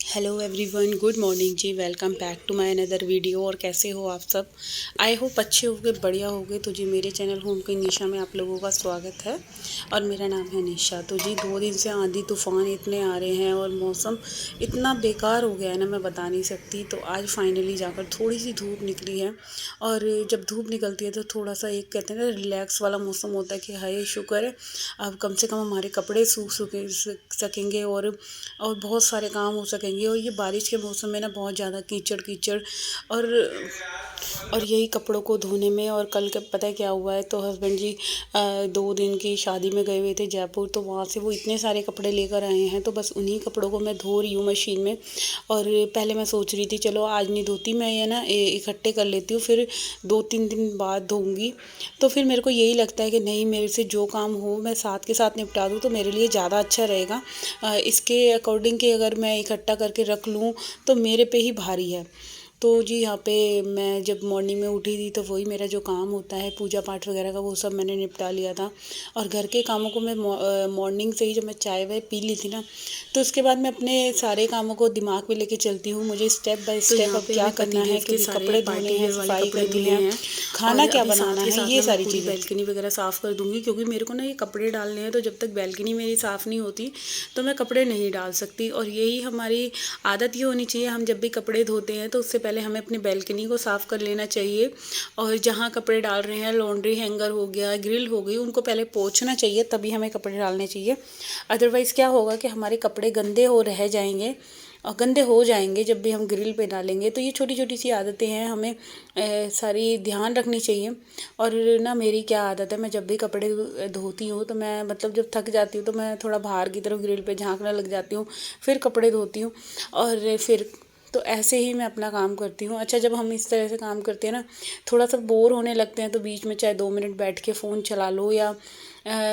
Hello everyone, good morning जी। Welcome back to my another video. और कैसे हो आप सब? आई होप अच्छे होगे, बढ़िया होगे। तो जी मेरे चैनल होम की निशा में आप लोगों का स्वागत है और मेरा नाम है निशा। तो जी 2 दिन से आंधी तूफ़ान इतने आ रहे हैं और मौसम इतना बेकार हो गया है ना, मैं बता नहीं सकती। तो आज फाइनली जाकर थोड़ी सी धूप निकली है और जब धूप निकलती है तो थोड़ा सा एक कहते हैं ना रिलैक्स वाला मौसम होता है कि हाय शुक्र है, अब कम से कम हमारे कपड़े सूख सकेंगे और बहुत सारे काम हो सकेंगे। और ये बारिश के मौसम में ना बहुत ज़्यादा कीचड़ कीचड़ और यही कपड़ों को धोने में। और कल का पता है क्या हुआ है, तो हस्बैंड जी 2 दिन की शादी में गए हुए थे जयपुर। तो वहाँ से वो इतने सारे कपड़े लेकर आए हैं, तो बस उन्हीं कपड़ों को मैं धो रही हूँ मशीन में। और पहले मैं सोच रही थी चलो आज नहीं धोती, मैं ये ना इकट्ठे कर लेती हूँ, फिर 2-3 दिन बाद धोऊंगी। तो फिर मेरे को यही लगता है कि नहीं, मेरे से जो काम हो मैं साथ के साथ निपटा दूँ तो मेरे लिए ज़्यादा अच्छा रहेगा। इसके अकॉर्डिंग कि अगर मैं इकट्ठा करके रख लूँ तो मेरे पे ही भारी है। तो जी यहाँ पे मैं जब मॉर्निंग में उठी थी तो वही मेरा जो काम होता है पूजा पाठ वगैरह का, वो सब मैंने निपटा लिया था। और घर के कामों को मैं मॉर्निंग से ही जब मैं चाय वाय पी ली थी ना, तो उसके बाद मैं अपने सारे कामों को दिमाग में लेके चलती हूँ। मुझे स्टेप बाय स्टेप अब क्या करना है, क्योंकि कपड़े धोने हैं, सफाई करनी है, खाना क्या बनाना है, ये सारी चीज़ें। बैल्कनी वगैरह साफ़ कर दूँगी, क्योंकि मेरे को ना ये कपड़े डालने हैं। तो जब तक बैल्कनी मेरी साफ़ नहीं होती तो मैं कपड़े नहीं डाल सकती। और यही हमारी आदत ये होनी चाहिए, हम जब भी कपड़े धोते हैं तो उससे पहले हमें अपनी बैल्कनी को साफ़ कर लेना चाहिए। और जहाँ कपड़े डाल रहे हैं, लॉन्ड्री हैंगर हो गया, ग्रिल हो गई, उनको पहले पोंछना चाहिए, तभी हमें कपड़े डालने चाहिए। अदरवाइज़ क्या होगा कि हमारे कपड़े गंदे हो रह जाएंगे और गंदे हो जाएंगे जब भी हम ग्रिल पे डालेंगे। तो ये छोटी छोटी सी आदतें हैं, हमें सारी ध्यान रखनी चाहिए। और ना मेरी क्या आदत है, मैं जब भी कपड़े धोती हूँ तो मैं मतलब जब थक जाती हूँ तो मैं थोड़ा बाहर की तरफ ग्रिल पे झांकने लग जाती हूँ, फिर कपड़े धोती हूँ। और फिर तो ऐसे ही मैं अपना काम करती हूँ। अच्छा, जब हम इस तरह से काम करते हैं ना, थोड़ा सा बोर होने लगते हैं, तो बीच में चाहे 2 मिनट बैठ के फ़ोन चला लो या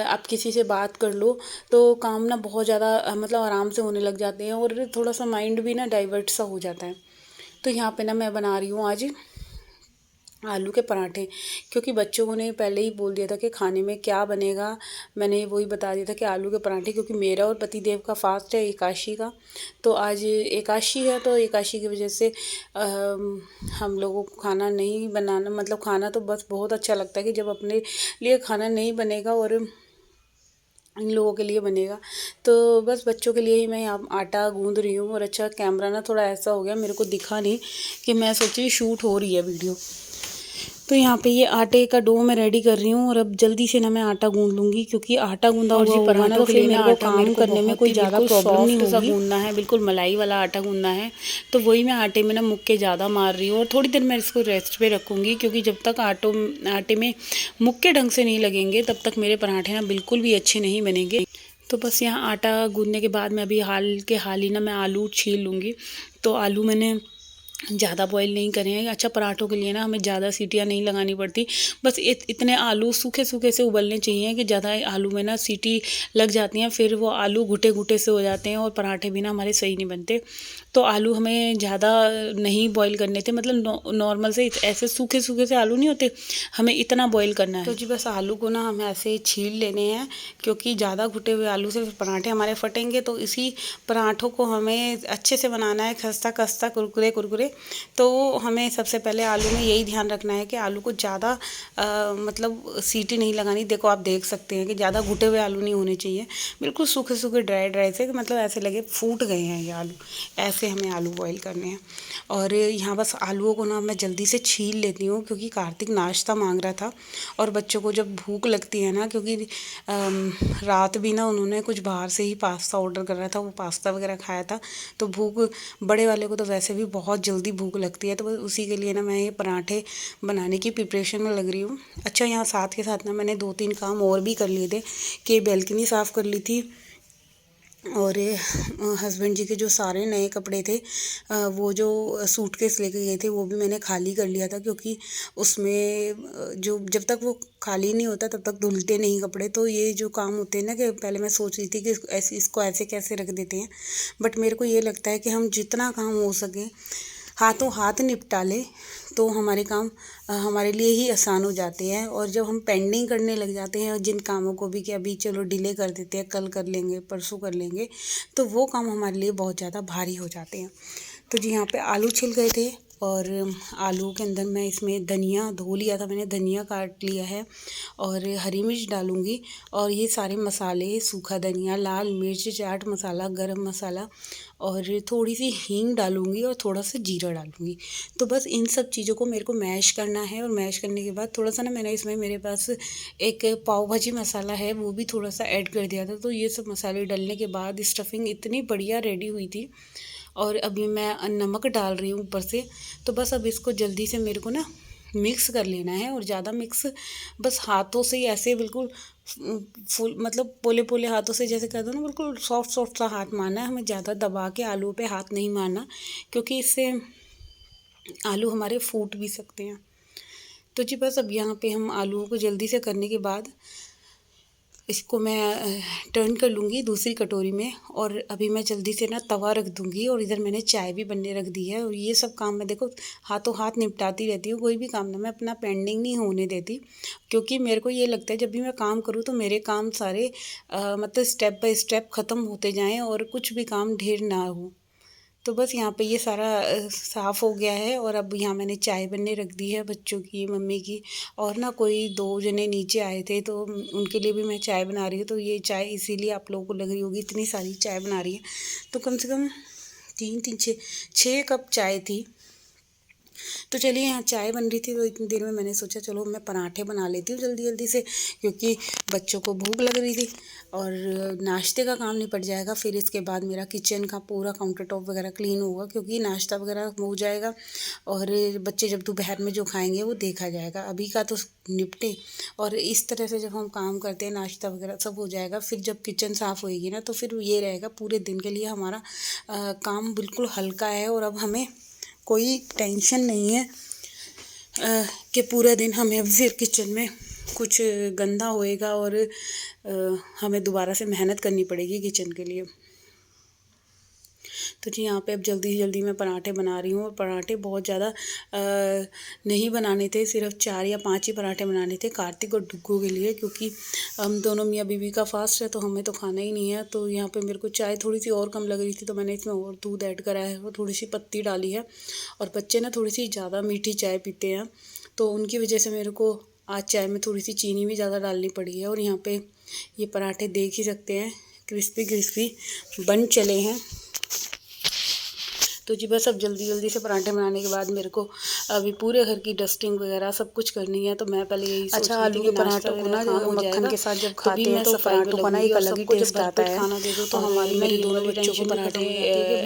आप किसी से बात कर लो, तो काम ना बहुत ज़्यादा मतलब आराम से होने लग जाते हैं और थोड़ा सा माइंड भी ना डाइवर्ट सा हो जाता है। तो यहाँ पे ना मैं बना रही हूँ आज आलू के पराठे, क्योंकि बच्चों ने पहले ही बोल दिया था कि खाने में क्या बनेगा। मैंने वही बता दिया था कि आलू के पराठे, क्योंकि मेरा और पतिदेव का फास्ट है एकादशी का। तो आज एकादशी है, तो एकादशी की वजह से हम लोगों को खाना नहीं बनाना, मतलब खाना तो बस बहुत अच्छा लगता है कि जब अपने लिए खाना नहीं बनेगा और इन लोगों के लिए बनेगा। तो बस बच्चों के लिए ही मैं यहाँ आटा गूंद रही हूँ। और अच्छा, कैमरा ना थोड़ा ऐसा हो गया, मेरे को दिखा नहीं कि मैं सोची शूट हो रही है वीडियो। तो यहाँ पे ये आटे का डो मैं रेडी कर रही हूँ और अब जल्दी से ना मैं आटा गूंद लूँगी, क्योंकि आटा गूंदा हुआ होगा ना तो फिर मेरे को काम करने में कोई ज़्यादा प्रॉब्लम नहीं होगी। सा गूंदना है, बिल्कुल मलाई वाला आटा गूंदना है। तो वही मैं आटे में ना मुक्के ज़्यादा मार रही हूँ और थोड़ी देर मैं इसको रेस्ट पे रखूँगी, क्योंकि जब तक आटे में मुक्के ढंग से नहीं लगेंगे तब तक मेरे पराठे ना बिल्कुल भी अच्छे नहीं बनेंगे। तो बस यहाँ आटा गूंदने के बाद मैं अभी हाल ही ना मैं आलू छील लूँगी। तो आलू मैंने ज़्यादा बॉईल नहीं करे हैं। अच्छा, पराठों के लिए ना हमें ज़्यादा सीटियाँ नहीं लगानी पड़ती, बस इतने आलू सूखे सूखे से उबलने चाहिए कि ज़्यादा आलू में ना सीटी लग जाती हैं, फिर वो आलू घुटे घुटे से हो जाते हैं और पराठे भी ना हमारे सही नहीं बनते। तो आलू हमें ज़्यादा नहीं बॉईल करने थे, मतलब नॉर्मल से ऐसे सूखे सूखे से आलू नहीं होते, हमें इतना बॉईल करना है। तो जी बस आलू को ना हमें ऐसे ही छील लेने हैं, क्योंकि ज़्यादा घुटे हुए आलू से पराठे हमारे फटेंगे। तो इसी पराठों को हमें अच्छे से बनाना है, खस्ता खस्ता कुरकुरे कुरकुरे। तो हमें सबसे पहले आलू में यही ध्यान रखना है कि आलू को ज़्यादा मतलब सीटी नहीं लगानी। देखो आप देख सकते हैं कि ज़्यादा घुटे हुए आलू नहीं होने चाहिए, बिल्कुल सूखे सूखे ड्राई ड्राई से, मतलब ऐसे लगे फूट गए हैं ये आलू। ऐसे हमें आलू बॉईल करने हैं। और यहाँ बस आलूओं को ना मैं जल्दी से छील लेती हूँ, क्योंकि कार्तिक नाश्ता मांग रहा था और बच्चों को जब भूख लगती है ना, क्योंकि रात भी ना उन्होंने कुछ बाहर से ही पास्ता ऑर्डर कर रहा था, वो पास्ता वगैरह खाया था। तो भूख, बड़े वाले को तो वैसे भी बहुत जल्दी भूख लगती है, तो बस उसी के लिए ना मैं ये पराठे बनाने की प्रिपरेशन में लग रही हूँ। अच्छा, यहाँ साथ के साथ ना मैंने 2-3 काम और भी कर लिए थे कि बैल्कनी साफ़ कर ली थी और हस्बैंड जी के जो सारे नए कपड़े थे वो जो सूटकेस लेके गए थे वो भी मैंने खाली कर लिया था, क्योंकि उसमें जो जब तक वो खाली नहीं होता तब तक धुलते नहीं कपड़े। तो ये जो काम होते हैं ना, कि पहले मैं सोच रही थी कि ऐसे इसको ऐसे कैसे रख देते हैं, बट मेरे को ये लगता है कि हम जितना काम हो सके हाथों हाथ निपटा लें तो हमारे काम हमारे लिए ही आसान हो जाते हैं। और जब हम पेंडिंग करने लग जाते हैं जिन कामों को भी कि अभी चलो डिले कर देते हैं, कल कर लेंगे, परसों कर लेंगे, तो वो काम हमारे लिए बहुत ज़्यादा भारी हो जाते हैं। तो जी यहाँ पे आलू छिल गए थे और आलू के अंदर मैं इसमें धनिया धो लिया था, मैंने धनिया काट लिया है और हरी मिर्च डालूँगी और ये सारे मसाले, सूखा धनिया, लाल मिर्च, चाट मसाला, गरम मसाला और थोड़ी सी हींग डालूँगी और थोड़ा सा जीरा डालूँगी। तो बस इन सब चीज़ों को मेरे को मैश करना है और मैश करने के बाद थोड़ा सा ना मैंने इसमें मेरे पास एक पाव भाजी मसाला है वो भी थोड़ा सा ऐड कर दिया था। तो ये सब मसाले डालने के बाद स्टफिंग इतनी बढ़िया रेडी हुई थी। और अभी मैं नमक डाल रही हूँ ऊपर से। तो बस अब इसको जल्दी से मेरे को ना मिक्स कर लेना है और ज़्यादा मिक्स बस हाथों से ही ऐसे बिल्कुल फुल मतलब पोले पोले हाथों से जैसे कर दो ना, बिल्कुल सॉफ्ट सॉफ्ट सा हाथ मारना है हमें, ज़्यादा दबा के आलू पे हाथ नहीं मारना क्योंकि इससे आलू हमारे फूट भी सकते हैं। तो जी बस अब यहाँ पे हम आलूओं को जल्दी से करने के बाद इसको मैं टर्न कर लूँगी दूसरी कटोरी में और अभी मैं जल्दी से ना तवा रख दूँगी और इधर मैंने चाय भी बनने रख दी है। और ये सब काम मैं देखो हाथों हाथ निपटाती रहती हूँ, कोई भी काम ना मैं अपना पेंडिंग नहीं होने देती क्योंकि मेरे को ये लगता है जब भी मैं काम करूँ तो मेरे काम सारे मतलब स्टेप बाय स्टेप ख़त्म होते जाएँ और कुछ भी काम ढेर ना हो। तो बस यहाँ पे ये सारा साफ़ हो गया है और अब यहाँ मैंने चाय बनने रख दी है बच्चों की, मम्मी की और ना कोई 2 जने नीचे आए थे तो उनके लिए भी मैं चाय बना रही हूँ। तो ये चाय इसीलिए आप लोगों को लग रही होगी इतनी सारी चाय बना रही है, तो कम से कम 3 3 6 कप चाय थी। तो चलिए यहाँ चाय बन रही थी तो इतनी देर में मैंने सोचा चलो मैं पराठे बना लेती हूँ जल्दी जल्दी से क्योंकि बच्चों को भूख लग रही थी और नाश्ते का काम निपट जाएगा। फिर इसके बाद मेरा किचन का पूरा काउंटर टॉप वगैरह क्लीन होगा क्योंकि नाश्ता वगैरह हो जाएगा और बच्चे जब दोपहर में जो खाएंगे वो देखा जाएगा, अभी का तो निपटे। और इस तरह से जब हम काम करते हैं नाश्ता वगैरह सब हो जाएगा, फिर जब किचन साफ़ होएगी ना तो फिर ये रहेगा पूरे दिन के लिए हमारा काम बिल्कुल हल्का है और अब हमें कोई टेंशन नहीं है कि पूरा दिन हमें फिर किचन में कुछ गंदा होएगा और हमें दोबारा से मेहनत करनी पड़ेगी किचन के लिए। तो जी यहाँ पे अब जल्दी जल्दी मैं पराठे बना रही हूँ और पराठे बहुत ज़्यादा नहीं बनाने थे, सिर्फ 4 या 5 ही पराठे बनाने थे कार्तिक और डुग्गू के लिए क्योंकि हम दोनों मियाँ बीवी का फास्ट है तो हमें तो खाना ही नहीं है। तो यहाँ पे मेरे को चाय थोड़ी सी और कम लग रही थी तो मैंने इसमें और दूध ऐड करा है और थोड़ी सी पत्ती डाली है। और बच्चे ना थोड़ी सी ज़्यादा मीठी चाय पीते हैं तो उनकी वजह से मेरे को आज चाय में थोड़ी सी चीनी भी ज़्यादा डालनी पड़ी है। और यहाँ पे ये पराठे देख ही सकते हैं क्रिस्पी क्रिस्पी बन चले हैं। तो जी बस अब जल्दी जल्दी से पराठे बनाने के बाद मेरे को अभी पूरे घर की डस्टिंग वगैरह सब कुछ करनी है। तो मैं पहले यही सोच रही थी कि पराठों को ना मक्खन के साथ जब खाते हैं तो पराठों का ना एक अलग ही टेस्ट आता है। खाना दे दो तो हमारी मेरे मेरे दोनों दोनों बच्चों को पराठे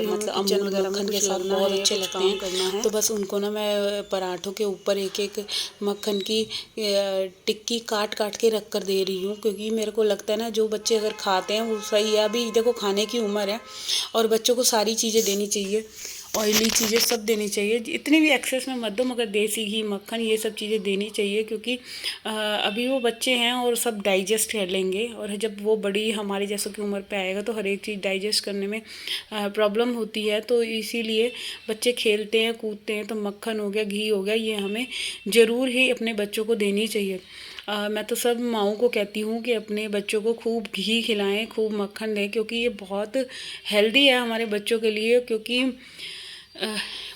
मतलब अमूल वगैरह मक्खन के साथ बहुत अच्छे लगते हैं। तो बस उनको ना मैं पराठों के ऊपर एक एक मक्खन की टिक्की काट काट के रख कर दे रही हूँ क्योंकि मेरे को लगता है ना जो बच्चे अगर खाते हैं वो सही है। अभी देखो खाने की उम्र है और बच्चों को सारी चीज़ें देनी चाहिए, ऑयली चीज़ें सब देनी चाहिए, इतनी भी एक्सेस में मत दो मगर देसी घी मक्खन ये सब चीज़ें देनी चाहिए क्योंकि अभी वो बच्चे हैं और सब डाइजेस्ट कर लेंगे और जब वो बड़ी हमारी जैसों की उम्र पे आएगा तो हर एक चीज़ डाइजेस्ट करने में प्रॉब्लम होती है। तो इसीलिए बच्चे खेलते हैं कूदते हैं तो मक्खन हो गया घी हो गया ये हमें ज़रूर ही अपने बच्चों को देनी चाहिए। मैं तो सब माँओं को कहती हूँ कि अपने बच्चों को खूब घी खिलाएं, खूब मक्खन दें क्योंकि ये बहुत हेल्दी है हमारे बच्चों के लिए। क्योंकि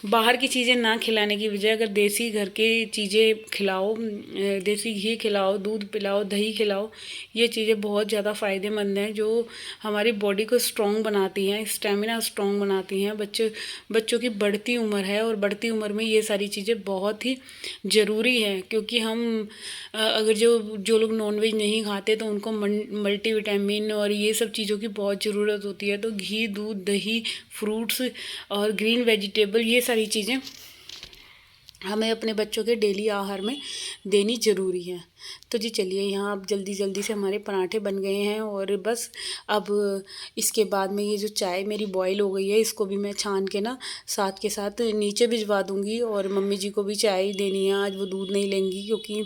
बाहर की चीज़ें ना खिलाने की बजाय अगर देसी घर के चीज़ें खिलाओ, देसी घी खिलाओ, दूध पिलाओ, दही खिलाओ, ये चीज़ें बहुत ज़्यादा फ़ायदेमंद हैं जो हमारी बॉडी को स्ट्रॉन्ग बनाती हैं, स्टेमिना स्ट्रॉन्ग बनाती हैं। बच्चों की बढ़ती उम्र है और बढ़ती उम्र में ये सारी चीज़ें बहुत ही ज़रूरी हैं क्योंकि हम अगर जो लोग नॉनवेज नहीं खाते तो उनको मल्टीविटामिन और ये सब चीज़ों की बहुत ज़रूरत होती है। तो घी दूध दही फ्रूट्स और ग्रीन वेजिटेबल ये सारी चीज़ें हमें अपने बच्चों के डेली आहार में देनी ज़रूरी है। तो जी चलिए यहाँ अब जल्दी जल्दी से हमारे पराठे बन गए हैं और बस अब इसके बाद में ये जो चाय मेरी बॉईल हो गई है इसको भी मैं छान के ना साथ के साथ नीचे भिजवा दूँगी। और मम्मी जी को भी चाय देनी है, आज वो दूध नहीं लेंगी क्योंकि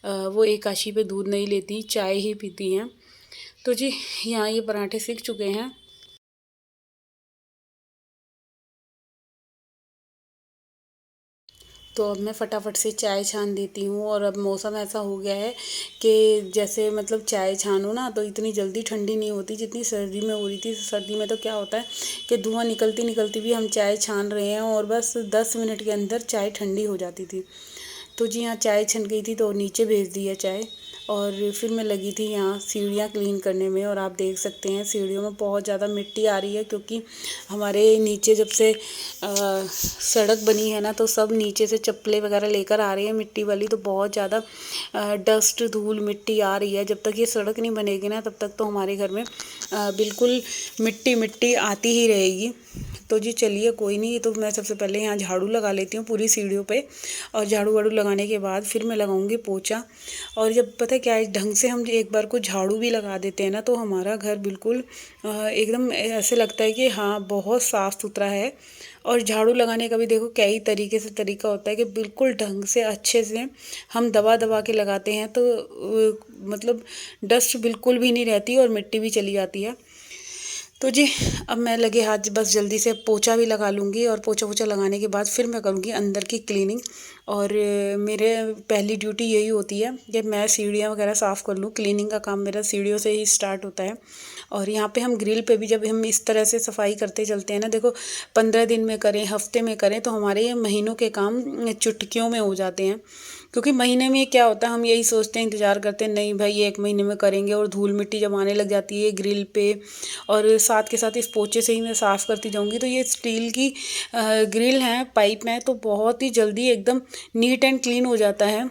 वो एकादशी पे दूध नहीं लेती, चाय ही पीती हैं। तो जी यहाँ ये पराठे सीख चुके हैं। तो अब मैं फटाफट से चाय छान देती हूँ। और अब मौसम ऐसा हो गया है कि जैसे मतलब चाय छानो ना तो इतनी जल्दी ठंडी नहीं होती जितनी सर्दी में हो रही थी। सर्दी में तो क्या होता है कि धुआं निकलती निकलती भी हम चाय छान रहे हैं और बस 10 मिनट के अंदर चाय ठंडी हो जाती थी। तो जी हाँ, चाय छन गई थी तो नीचे भेज दिया चाय। और फिर मैं लगी थी यहाँ सीढ़ियाँ क्लीन करने में। और आप देख सकते हैं सीढ़ियों में बहुत ज़्यादा मिट्टी आ रही है, क्योंकि हमारे नीचे जब से सड़क बनी है ना तो सब नीचे से चप्पलें वगैरह लेकर आ रहे हैं मिट्टी वाली। तो बहुत ज़्यादा डस्ट धूल मिट्टी आ रही है। जब तक ये सड़क नहीं बनेगी ना तब तक तो हमारे घर में बिल्कुल मिट्टी मिट्टी आती ही रहेगी। तो जी चलिए कोई नहीं, तो मैं सबसे पहले यहाँ झाड़ू लगा लेती हूँ पूरी सीढ़ियों पे। और झाड़ू वाड़ू लगाने के बाद फिर मैं लगाऊंगी पोछा। और जब पता है क्या है, ढंग से हम एक बार को झाड़ू भी लगा देते हैं ना तो हमारा घर बिल्कुल एकदम ऐसे लगता है कि हाँ बहुत साफ़ सुथरा है। और झाड़ू लगाने का भी देखो कई तरीके से तरीका होता है कि बिल्कुल ढंग से अच्छे से हम दबा दबा के लगाते हैं तो मतलब डस्ट बिल्कुल भी नहीं रहती और मिट्टी भी चली जाती है। तो जी अब मैं लगे हाथ बस जल्दी से पोछा भी लगा लूँगी। और पोछा वोछा लगाने के बाद फिर मैं करूँगी अंदर की क्लीनिंग। और मेरे पहली ड्यूटी यही होती है कि मैं सीढ़ियाँ वगैरह साफ़ कर लूँ। क्लीनिंग का काम मेरा सीढ़ियों से ही स्टार्ट होता है। और यहाँ पे हम ग्रिल पे भी जब हम इस तरह से सफाई करते चलते हैं ना, देखो 15 दिन में करें, हफ्ते में करें, तो हमारे ये महीनों के काम चुटकियों में हो जाते हैं। क्योंकि महीने में क्या होता है, हम यही सोचते हैं, इंतज़ार करते हैं, नहीं भाई ये 1 महीने में करेंगे। और धूल मिट्टी जब आने लग जाती है ग्रिल पे, और साथ के साथ इस पोछे से ही मैं साफ़ करती जाऊँगी। तो ये स्टील की ग्रिल हैं, पाइप हैं, तो बहुत ही जल्दी एकदम नीट एंड क्लीन हो जाता है।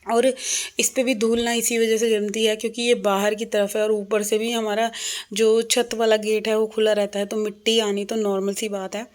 और इस पे भी धूल ना इसी वजह से जमती है क्योंकि ये बाहर की तरफ है और ऊपर से भी हमारा जो छत वाला गेट है वो खुला रहता है, तो मिट्टी आनी तो नॉर्मल सी बात है।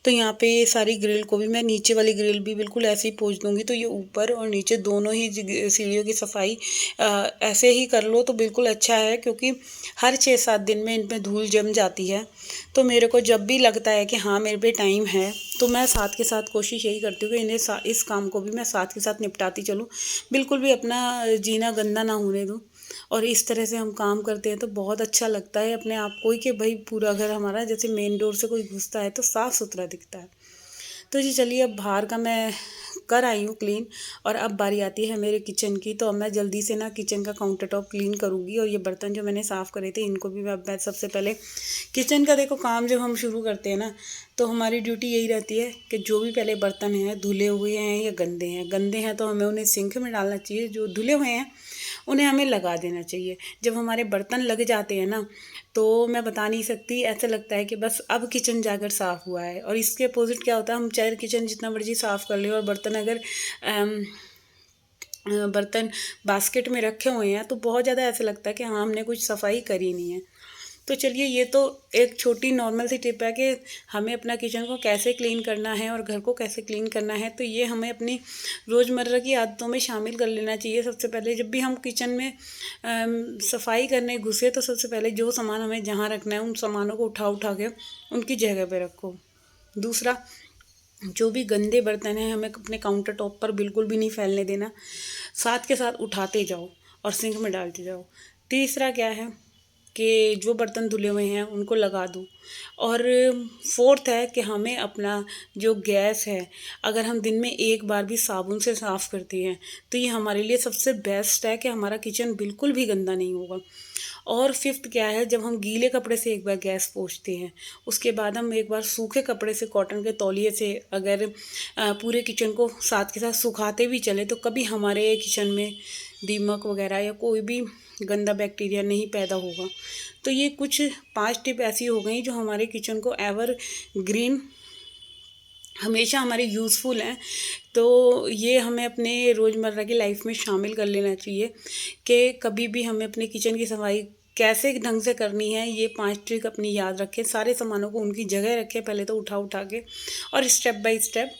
तो यहाँ पे ये सारी ग्रिल को भी मैं, नीचे वाली ग्रिल भी बिल्कुल ऐसे ही पोंछ दूँगी। तो ये ऊपर और नीचे दोनों ही सीढ़ियों की सफाई ऐसे ही कर लो तो बिल्कुल अच्छा है, क्योंकि हर 6-7 दिन में इन पर धूल जम जाती है। तो मेरे को जब भी लगता है कि हाँ मेरे पे टाइम है तो मैं साथ के साथ कोशिश यही करती हूँ कि इन्हें इस काम को भी मैं साथ के साथ निपटाती चलूँ, बिल्कुल भी अपना जीना गंदा ना होने दूँ। और इस तरह से हम काम करते हैं तो बहुत अच्छा लगता है अपने आप को ही कि भाई पूरा घर हमारा जैसे मेन डोर से कोई घुसता है तो साफ़ सुथरा दिखता है। तो जी चलिए अब बाहर का मैं कर आई हूँ क्लीन। और अब बारी आती है मेरे किचन की। तो अब मैं जल्दी से ना किचन का काउंटर टॉप क्लीन करूँगी। और ये बर्तन जो मैंने साफ़ करे थे इनको भी मैं सबसे पहले किचन का, देखो काम जब हम शुरू करते हैं ना तो हमारी ड्यूटी यही रहती है कि जो भी पहले बर्तन हैं धुले हुए हैं या गंदे हैं तो हमें उन्हें सिंक में डालना चाहिए। जो धुले हुए हैं उन्हें हमें लगा देना चाहिए। जब हमारे बर्तन लग जाते हैं ना तो मैं बता नहीं सकती, ऐसा लगता है कि बस अब किचन जाकर साफ़ हुआ है। और इसके अपोजिट क्या होता है, हम चाहे किचन जितना मर्जी साफ़ कर ले और बर्तन अगर बर्तन बास्केट में रखे हुए हैं तो बहुत ज़्यादा ऐसा लगता है कि हाँ हमने कुछ सफाई करी नहीं है। तो चलिए ये तो एक छोटी नॉर्मल सी टिप है कि हमें अपना किचन को कैसे क्लीन करना है और घर को कैसे क्लीन करना है। तो ये हमें अपनी रोज़मर्रा की आदतों में शामिल कर लेना चाहिए। सबसे पहले जब भी हम किचन में सफाई करने घुसे तो सबसे पहले जो सामान हमें जहाँ रखना है उन सामानों को उठा के उनकी जगह पे रखो। दूसरा, जो भी गंदे बर्तन हैं हमें अपने काउंटर टॉप पर बिल्कुल भी नहीं फैलने देना, साथ के साथ उठाते जाओ और सिंक में डालते जाओ। तीसरा क्या है कि जो बर्तन धुले हुए हैं उनको लगा दो। और फोर्थ है कि हमें अपना जो गैस है अगर हम दिन में एक बार भी साबुन से साफ़ करते हैं तो ये हमारे लिए सबसे बेस्ट है कि हमारा किचन बिल्कुल भी गंदा नहीं होगा। और फिफ्थ क्या है, जब हम गीले कपड़े से एक बार गैस पोंछते हैं उसके बाद हम एक बार सूखे कपड़े से, कॉटन के तौलिए से अगर पूरे किचन को साथ के साथ सुखाते भी चले तो कभी हमारे किचन में दीमक वगैरह या कोई भी गंदा बैक्टीरिया नहीं पैदा होगा। तो ये कुछ 5 टिप ऐसी हो गई जो हमारे किचन को एवर ग्रीन हमेशा हमारे यूज़फुल हैं। तो ये हमें अपने रोज़मर्रा की लाइफ में शामिल कर लेना चाहिए कि कभी भी हमें अपने किचन की सफाई कैसे ढंग से करनी है। ये 5 ट्रिक अपनी याद रखें, सारे सामानों को उनकी जगह रखें पहले तो उठा के, और स्टेप बाय स्टेप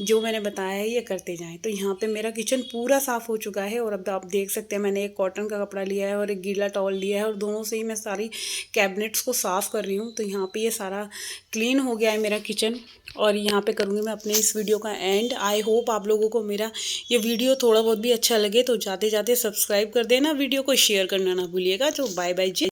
जो मैंने बताया है ये करते जाएं। तो यहाँ पे मेरा किचन पूरा साफ़ हो चुका है। और अब आप देख सकते हैं मैंने एक कॉटन का कपड़ा लिया है और एक गीला टॉवल लिया है और दोनों से ही मैं सारी कैबिनेट्स को साफ़ कर रही हूँ। तो यहाँ पे ये सारा क्लीन हो गया है मेरा किचन। और यहाँ पे करूँगी मैं अपने इस वीडियो का एंड। आई होप आप लोगों को मेरा ये वीडियो थोड़ा बहुत भी अच्छा लगे तो जाते जाते सब्सक्राइब कर देना, वीडियो को शेयर करना ना भूलिएगा। तो बाय बाय जी।